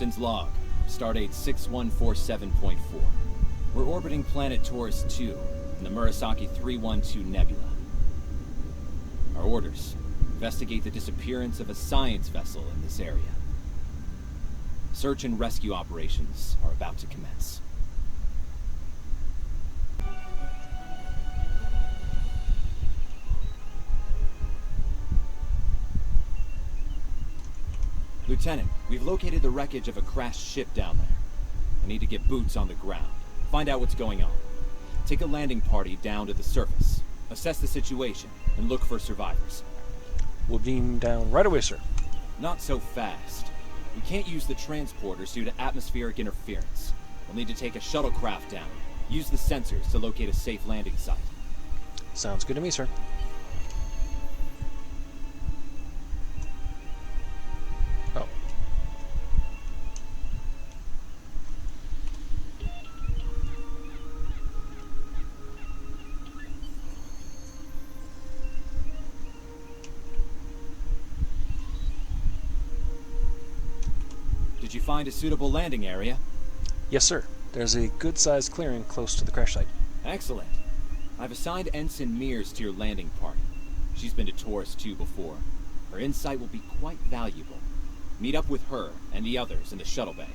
Captain's log. Stardate 6147.4. We're orbiting planet Taurus 2 in the Murasaki 312 Nebula. Our orders: investigate the disappearance of a science vessel in this area. Search and rescue operations are about to commence. Lieutenant, we've located the wreckage of a crashed ship down there. I need to get boots on the ground, find out what's going on. Take a landing party down to the surface, assess the situation, and look for survivors. We'll beam down right away, sir. Not so fast. We can't use the transporters due to atmospheric interference. We'll need to take a shuttlecraft down. Use the sensors to locate a safe landing site. Sounds good to me, sir. Oh. Did you find a suitable landing area? Yes, sir. There's a good-sized clearing close to the crash site. Excellent. I've assigned Ensign Mears to your landing party. She's been to Taurus 2 before. Her insight will be quite valuable. Meet up with her and the others in the shuttle bay.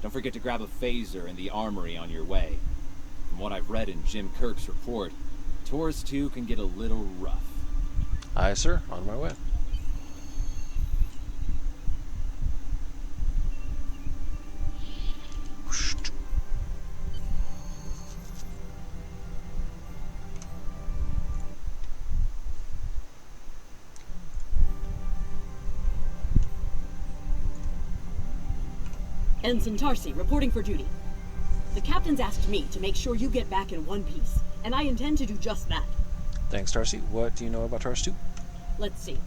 Don't forget to grab a phaser in the armory on your way. From what I've read in Jim Kirk's report, Taurus 2 can get a little rough. Aye, sir. On my way. Ensign Tarsi, reporting for duty. The captain's asked me to make sure you get back in one piece, and I intend to do just that. Thanks, Darcy. What do you know about Taurus 2? Let's see.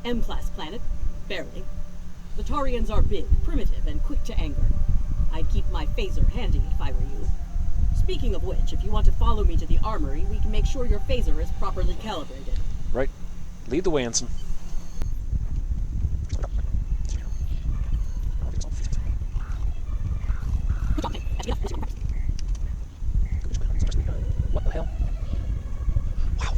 M-class planet. Barely. The Tarians are big, primitive, and quick to anger. I'd keep my phaser handy if I were you. Speaking of which, if you want to follow me to the armory, we can make sure your phaser is properly calibrated. Right. Lead the way, Ensign. What the hell? Wow.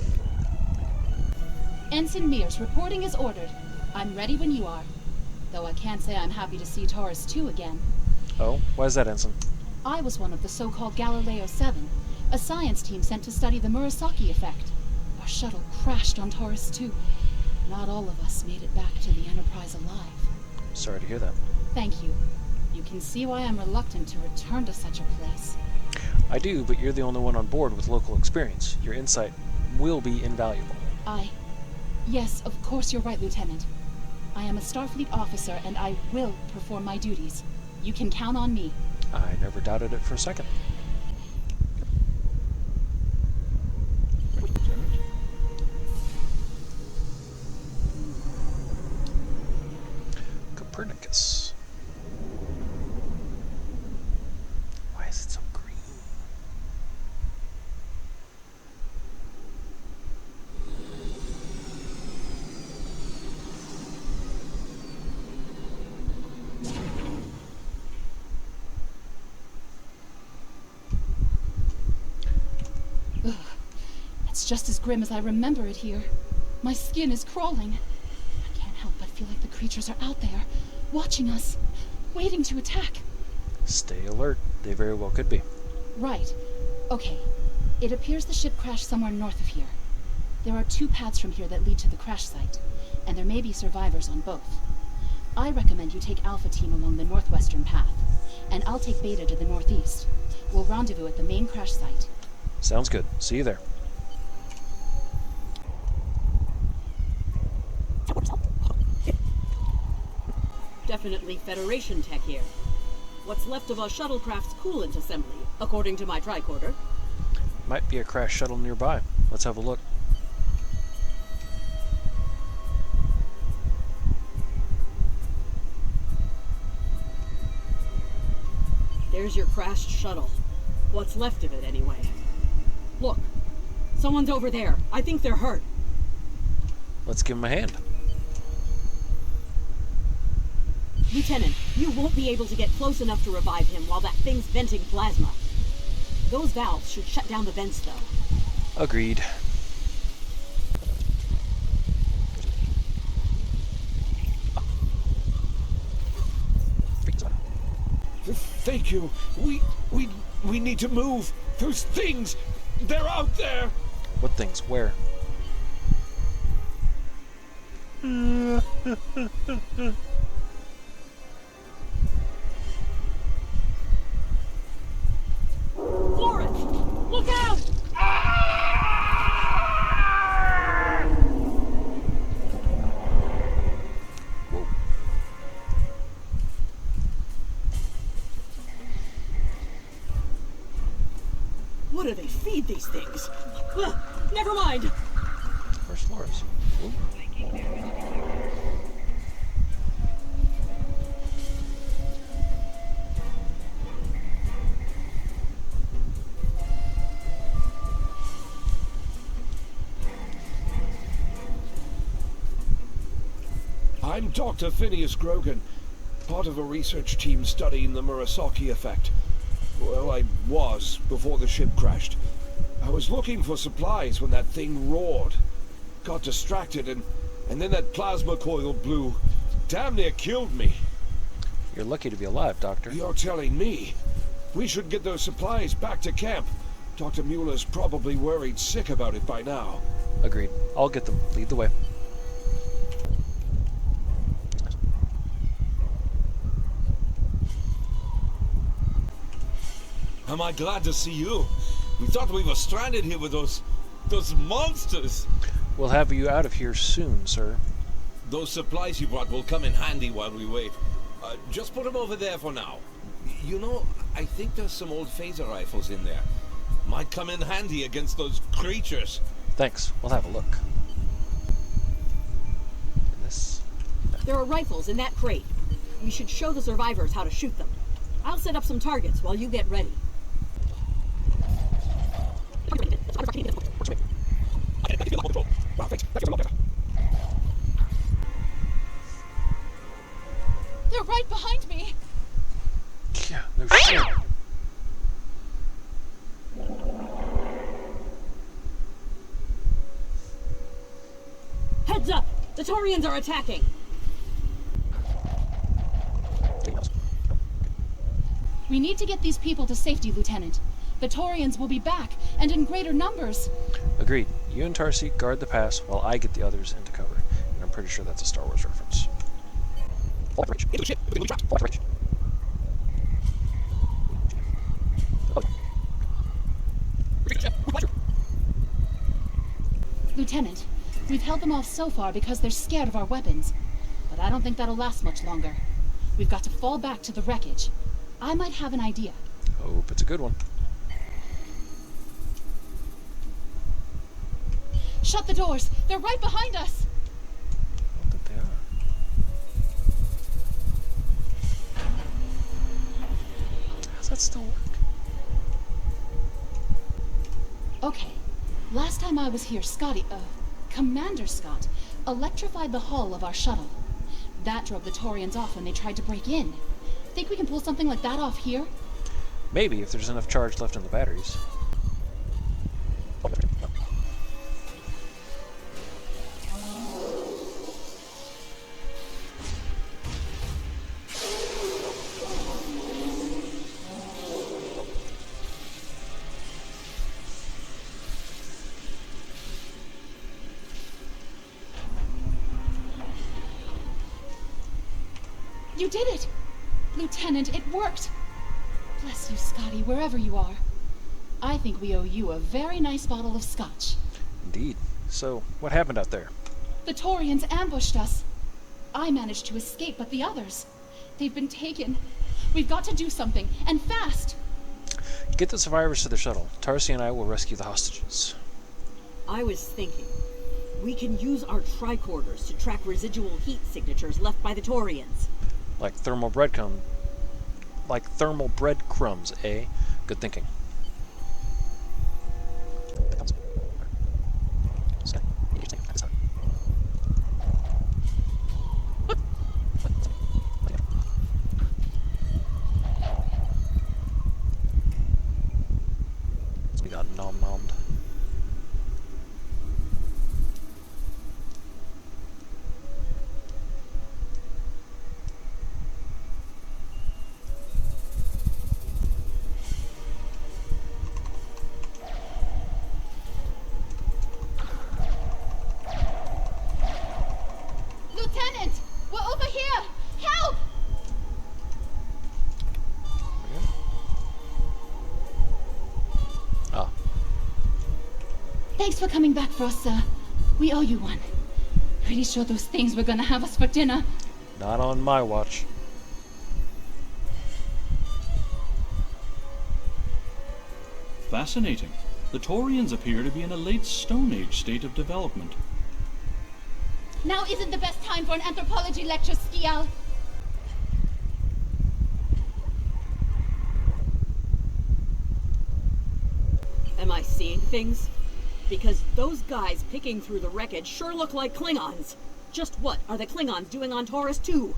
Ensign Mears, reporting as ordered. I'm ready when you are. Though I can't say I'm happy to see Taurus 2 again. Oh, why is that, Ensign? I was one of the so-called Galileo 7, a science team sent to study the Murasaki effect. Our shuttle crashed on Taurus 2. Not all of us made it back to the Enterprise alive. Sorry to hear that. Thank you. You can see why I'm reluctant to return to such a place. I do, but you're the only one on board with local experience. Your insight will be invaluable. Yes, of course you're right, Lieutenant. I am a Starfleet officer, and I will perform my duties. You can count on me. I never doubted it for a second. Copernicus. Why is it so green? Ugh. It's just as grim as I remember it here. My skin is crawling. I can't help but feel like the creatures are out there, watching us, waiting to attack. Stay alert. They very well could be. Right. Okay. It appears the ship crashed somewhere north of here. There are 2 paths from here that lead to the crash site, and there may be survivors on both. I recommend you take Alpha Team along the northwestern path, and I'll take Beta to the northeast. We'll rendezvous at the main crash site. Sounds good. See you there. Definitely Federation tech here. What's left of a shuttlecraft's coolant assembly, according to my tricorder. Might be a crash shuttle nearby. Let's have a look. There's your crashed shuttle. What's left of it, anyway. Look. Someone's over there. I think they're hurt. Let's give him a hand. Lieutenant, you won't be able to get close enough to revive him while that thing's venting plasma. Those valves should shut down the vents, though. Agreed. Thank you. We need to move. Those things, they're out there. What things? Where? Florence! Look out! Whoa. What do they feed these things? Never mind. Where's Flores? Whoa. I'm Dr. Phineas Grogan, part of a research team studying the Murasaki effect. Well, I was before the ship crashed. I was looking for supplies when that thing roared. Got distracted and then that plasma coil blew. Damn near killed me. You're lucky to be alive, Doctor. You're telling me? We should get those supplies back to camp. Dr. Mueller's probably worried sick about it by now. Agreed. I'll get them. Lead the way. Am I glad to see you? We thought we were stranded here with those monsters. We'll have you out of here soon, sir. Those supplies you brought will come in handy while we wait. Just put them over there for now. You know, I think there's some old phaser rifles in there. Might come in handy against those creatures. Thanks. We'll have a look. This. There are rifles in that crate. We should show the survivors how to shoot them. I'll set up some targets while you get ready. They're right behind me. Yeah, no shit. Heads up! The Taurians are attacking! We need to get these people to safety, Lieutenant. The Taurians will be back, and in greater numbers. Agreed. You and Tarsi guard the pass while I get the others into cover. And I'm pretty sure that's a Star Wars reference. Lieutenant, we've held them off so far because they're scared of our weapons. But I don't think that'll last much longer. We've got to fall back to the wreckage. I might have an idea. Hope it's a good one. Shut the doors! They're right behind us! I don't think they are. How's that still work? Okay. Last time I was here, Commander Scott, electrified the hull of our shuttle. That drove the Taurians off when they tried to break in. Think we can pull something like that off here? Maybe, if there's enough charge left in the batteries. You did it! Lieutenant, it worked! Bless you, Scotty, wherever you are. I think we owe you a very nice bottle of scotch. Indeed. So, what happened out there? The Taurians ambushed us. I managed to escape, but the others, they've been taken. We've got to do something, and fast! Get the survivors to the shuttle. Tarsi and I will rescue the hostages. I was thinking, we can use our tricorders to track residual heat signatures left by the Taurians. Like thermal breadcrumbs, eh? Good thinking. Thanks for coming back for us, sir. We owe you one. Pretty sure those things were gonna have us for dinner. Not on my watch. Fascinating. The Taurians appear to be in a late Stone Age state of development. Now isn't the best time for an anthropology lecture, Skial. Am I seeing things? Because those guys picking through the wreckage sure look like Klingons. Just what are the Klingons doing on Taurus 2?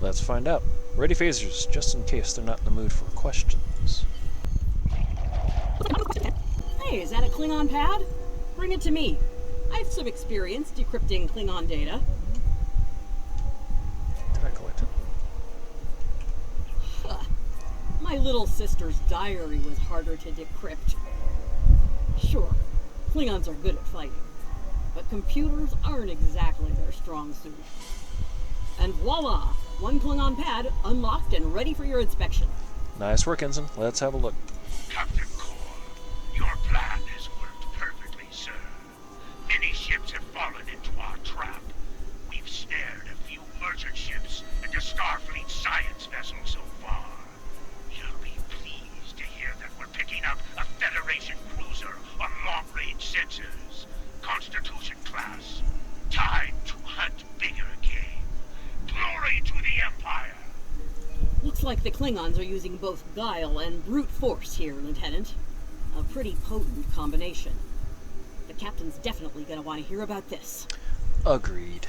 Let's find out. Ready phasers, just in case they're not in the mood for questions. Hey, is that a Klingon pad? Bring it to me. I have some experience decrypting Klingon data. Did I collect it? Huh. My little sister's diary was harder to decrypt. Sure, Klingons are good at fighting, but computers aren't exactly their strong suit. And voila! One Klingon pad unlocked and ready for your inspection. Nice work, Ensign. Let's have a look. Captain Core, your plan has worked perfectly, sir. Many ships have fallen into our trap. We've snared a few merchant ships and a Starfleet science vessel so far. You'll be pleased to hear that we're picking up a Federation cruiser on long-range sensors. Constitution class. Time to hunt bigger game. Glory to the Empire! Looks like the Klingons are using both guile and brute force here, Lieutenant. A pretty potent combination. The captain's definitely gonna want to hear about this. Agreed.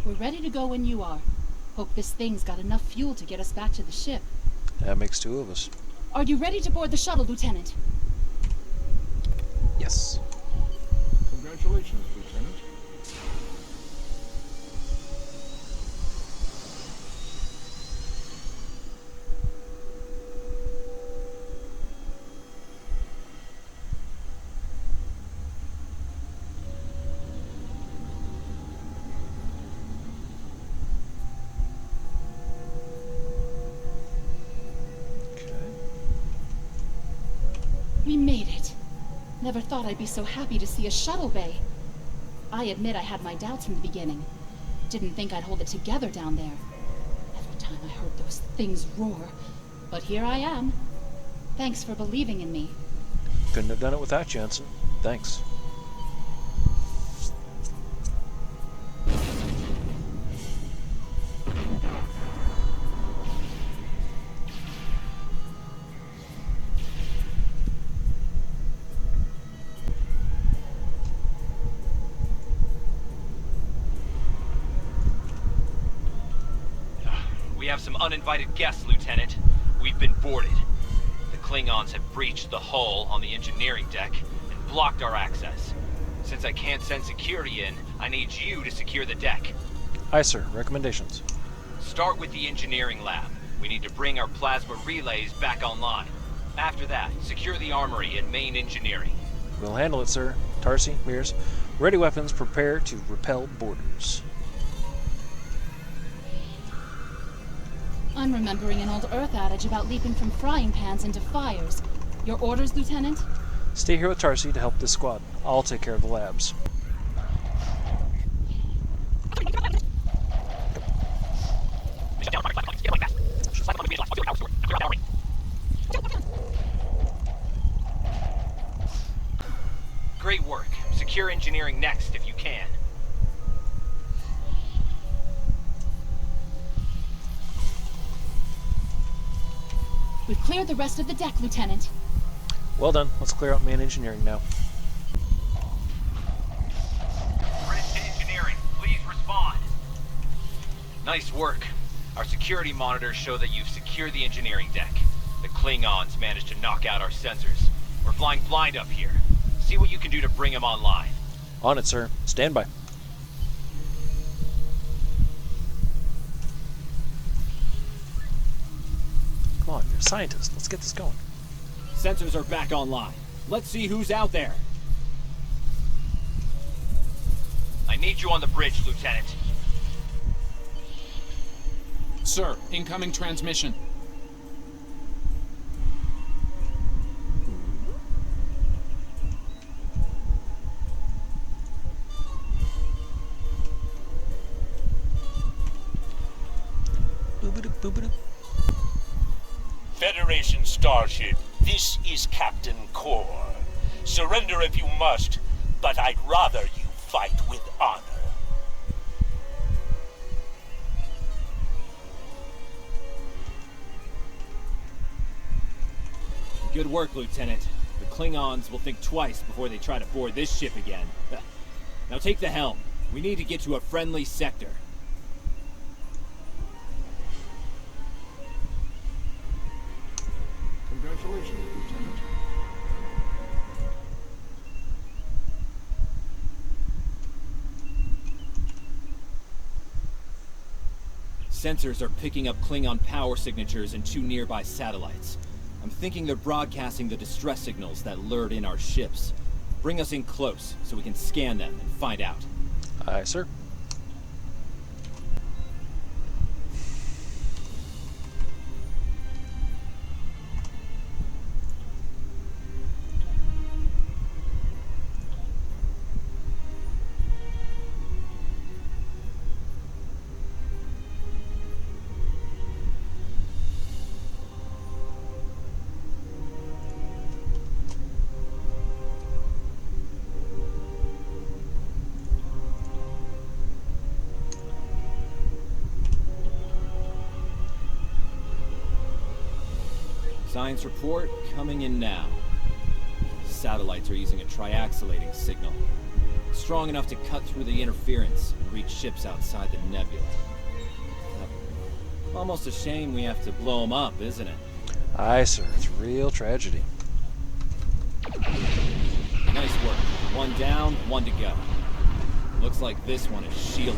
We're ready to go when you are. Hope this thing's got enough fuel to get us back to the ship. That makes two of us. Are you ready to board the shuttle, Lieutenant? Yes. Congratulations, Lieutenant. We made it. Never thought I'd be so happy to see a shuttle bay. I admit I had my doubts from the beginning. Didn't think I'd hold it together down there. Every time I heard those things roar. But here I am. Thanks for believing in me. Couldn't have done it without you, Ensign. Thanks. We have some uninvited guests, Lieutenant. We've been boarded. The Klingons have breached the hull on the engineering deck and blocked our access. Since I can't send security in, I need you to secure the deck. Aye, sir. Recommendations. Start with the engineering lab. We need to bring our plasma relays back online. After that, secure the armory and main engineering. We'll handle it, sir. Tarsi, Mears, ready weapons, prepare to repel boarders. I'm remembering an old Earth adage about leaping from frying pans into fires. Your orders, Lieutenant? Stay here with Tarsi to help this squad. I'll take care of the labs. Great work. Secure engineering next if you can. We've cleared the rest of the deck, Lieutenant. Well done. Let's clear out main engineering now. Bridge to engineering. Please respond. Nice work. Our security monitors show that you've secured the engineering deck. The Klingons managed to knock out our sensors. We're flying blind up here. See what you can do to bring them online. On it, sir. Stand by. Come on, you're a scientist. Let's get this going. Sensors are back online. Let's see who's out there. need you on the bridge, Lieutenant. Sir, incoming transmission. Boop-a-doop. Federation starship, this is Captain Core. Surrender if you must, but I'd rather you fight with honor. Good work, Lieutenant. The Klingons will think twice before they try to board this ship again. Now take the helm. We need to get to a friendly sector. Congratulations, Lieutenant. Sensors are picking up Klingon power signatures in 2 nearby satellites. I'm thinking they're broadcasting the distress signals that lured in our ships. Bring us in close so we can scan them and find out. Aye, sir. Science report coming in now. Satellites are using a triaxulating signal. Strong enough to cut through the interference and reach ships outside the nebula. Almost a shame we have to blow them up, isn't it? Aye, sir. It's real tragedy. Nice work. 1 down, 1 to go. Looks like this one is shielded.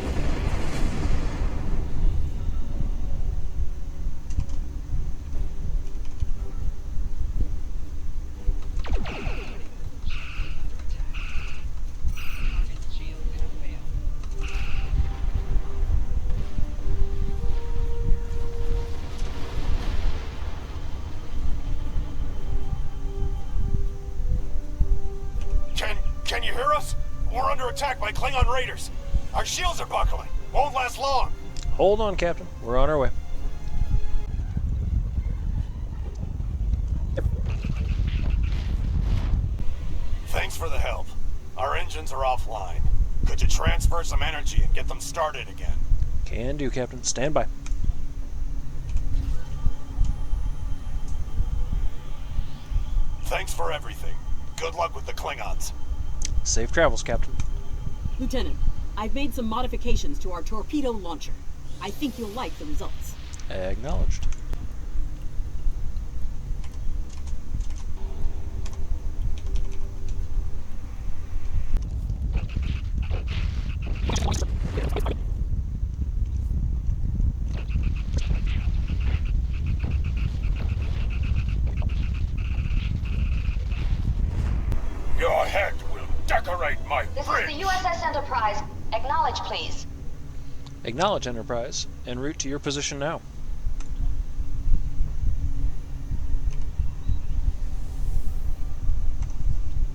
Can you hear us? We're under attack by Klingon raiders. Our shields are buckling. Won't last long. Hold on, Captain. We're on our way. Thanks for the help. Our engines are offline. Could you transfer some energy and get them started again? Can do, Captain. Stand by. Thanks for everything. Good luck with the Klingons. Safe travels, Captain. Lieutenant, I've made some modifications to our torpedo launcher. I think you'll like the results. Acknowledged. Your head will decorate my This bridge. is the USS Enterprise. Acknowledge, please. Acknowledge, Enterprise. En route to your position now.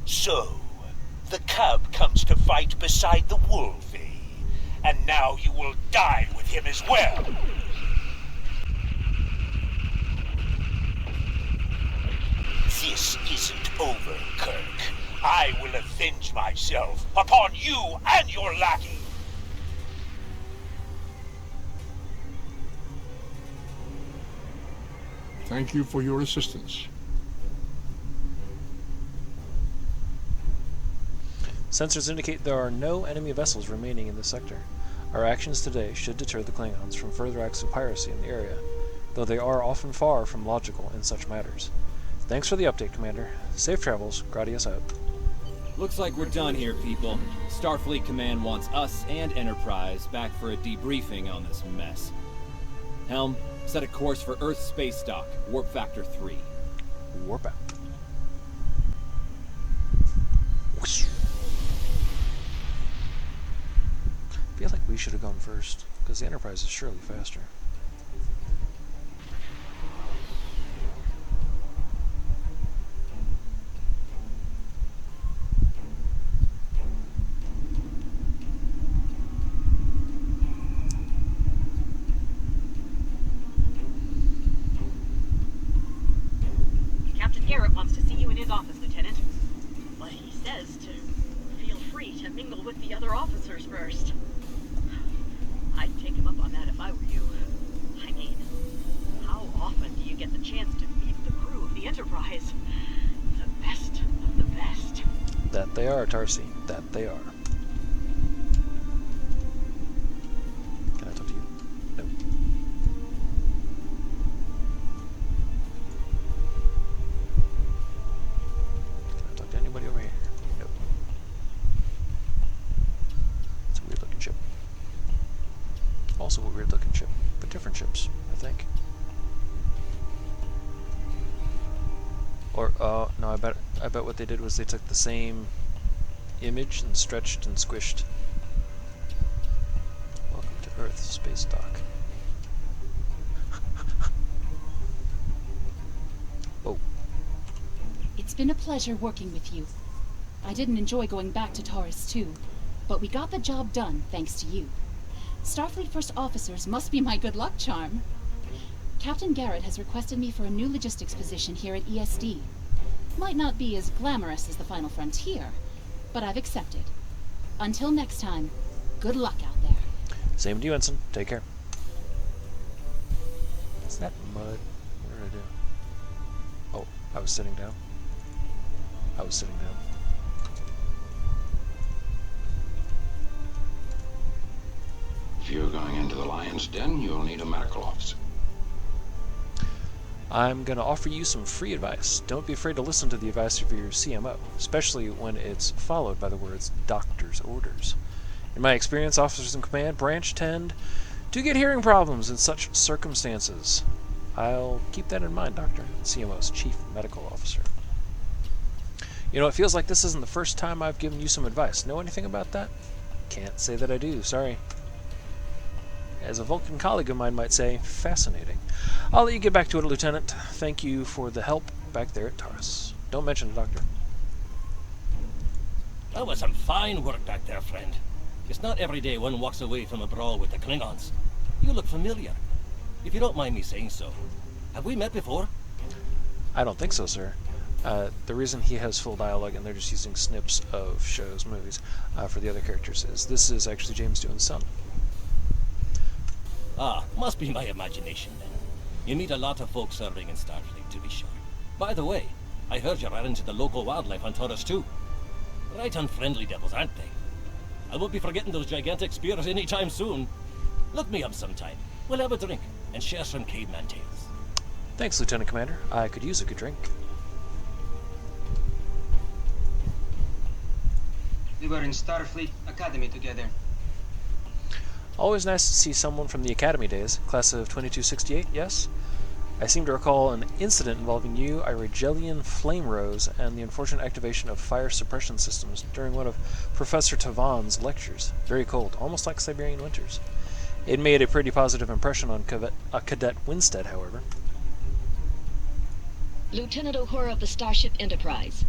So, the cub comes to fight beside the wolfie, and now you will die with him as well. This isn't over, Kirk. I will avenge myself upon you and your lackey. Thank you for your assistance. Sensors indicate there are no enemy vessels remaining in this sector. Our actions today should deter the Klingons from further acts of piracy in the area, though they are often far from logical in such matters. Thanks for the update, Commander. Safe travels. Gradius out. Looks like we're done here, people. Starfleet Command wants us and Enterprise back for a debriefing on this mess. Helm, set a course for Earth Spacedock, warp factor 3. Warp out. I feel like we should have gone first, because the Enterprise is surely faster. Captain Garrett wants to see you in his office, Lieutenant. But he says to feel free to mingle with the other officers first. I'd take him up on that if I were you. I mean, how often do you get the chance to meet the crew of the Enterprise? The best of the best. That they are, Tarsi. That they are. Can I talk to you? No. Can I talk to anybody over here? Nope. It's a weird looking ship. Also a weird looking ship, but different ships, I think. Or, no, I bet what they did was they took the same image and stretched and squished. Welcome to Earth, Spacedock. Oh. It's been a pleasure working with you. I didn't enjoy going back to Taurus 2, but we got the job done thanks to you. Starfleet First Officers must be my good luck charm. Captain Garrett has requested me for a new logistics position here at ESD. Might not be as glamorous as the Final Frontier, but I've accepted. Until next time, good luck out there. Same to you, Ensign. Take care. Is that mud? What did I do? Oh, I was sitting down. I was sitting down. If you're going into the Lion's Den, you'll need a medical officer. I'm going to offer you some free advice. Don't be afraid to listen to the advice of your CMO, especially when it's followed by the words doctor's orders. In my experience, officers in command branch tend to get hearing problems in such circumstances. I'll keep that in mind, Doctor, CMO's Chief Medical Officer. You know, it feels like this isn't the first time I've given you some advice. Know anything about that? Can't say that I do, sorry. As a Vulcan colleague of mine might say, fascinating. I'll let you get back to it, Lieutenant. Thank you for the help back there at Taurus. Don't mention it, Doctor. That was some fine work back there, friend. It's not every day one walks away from a brawl with the Klingons. You look familiar. If you don't mind me saying so. Have we met before? I don't think so, sir. The reason he has full dialogue and they're just using snips of shows, movies, for the other characters is this is actually James Doohan's son. Ah, must be my imagination then. You meet a lot of folks serving in Starfleet, to be sure. By the way, I heard you ran into the local wildlife on Taurus too. Right unfriendly devils, aren't they? I won't be forgetting those gigantic spears anytime soon. Look me up sometime. We'll have a drink and share some caveman tales. Thanks, Lieutenant Commander. I could use a good drink. We were in Starfleet Academy together. Always nice to see someone from the Academy days. Class of 2268, yes? I seem to recall an incident involving you, Irigelian Flame Rose, and the unfortunate activation of fire suppression systems during one of Professor Tavan's lectures. Very cold, almost like Siberian winters. It made a pretty positive impression on Cadet Winstead, however. Lieutenant Uhura of the Starship Enterprise.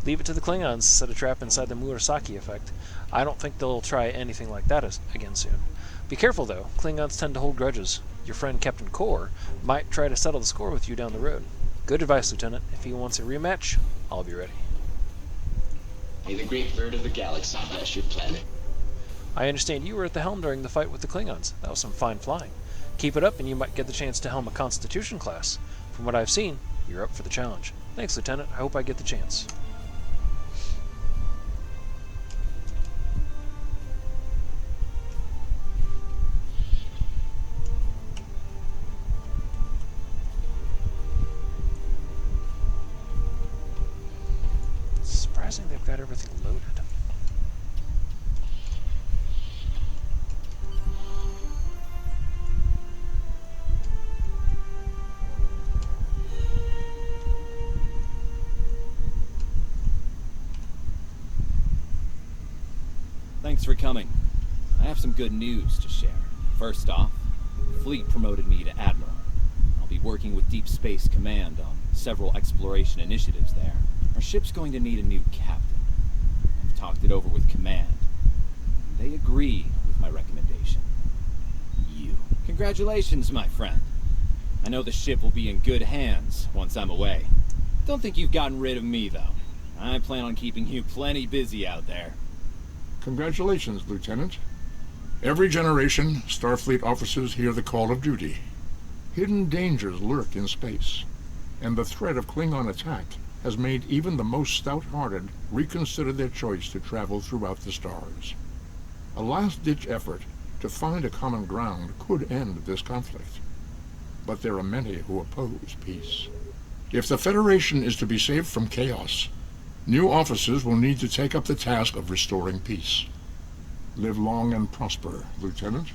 Leave it to the Klingons to set a trap inside the Murasaki effect. I don't think they'll try anything like that again soon. Be careful, though. Klingons tend to hold grudges. Your friend Captain Kor might try to settle the score with you down the road. Good advice, Lieutenant. If he wants a rematch, I'll be ready. May the great bird of the galaxy bless your planet. I understand you were at the helm during the fight with the Klingons. That was some fine flying. Keep it up and you might get the chance to helm a Constitution class. From what I've seen, you're up for the challenge. Thanks, Lieutenant. I hope I get the chance. Surprising they've got everything loaded. Thanks for coming. I have some good news to share. First off, the fleet promoted me to Admiral. I'll be working with Deep Space Command on several exploration initiatives there. Our ship's going to need a new captain. I've talked it over with Command. They agree with my recommendation. You. Congratulations, my friend. I know the ship will be in good hands once I'm away. Don't think you've gotten rid of me, though. I plan on keeping you plenty busy out there. Congratulations, Lieutenant. Every generation, Starfleet officers hear the call of duty. Hidden dangers lurk in space, and the threat of Klingon attack has made even the most stout-hearted reconsider their choice to travel throughout the stars. A last-ditch effort to find a common ground could end this conflict, but there are many who oppose peace. If the Federation is to be saved from chaos, new officers will need to take up the task of restoring peace. Live long and prosper, Lieutenant.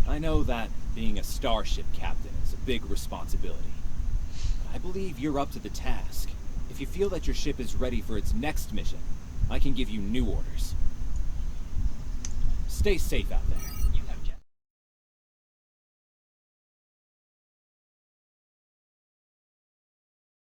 I know that being a starship captain is a big responsibility. But I believe you're up to the task. If you feel that your ship is ready for its next mission, I can give you new orders. Stay safe out there.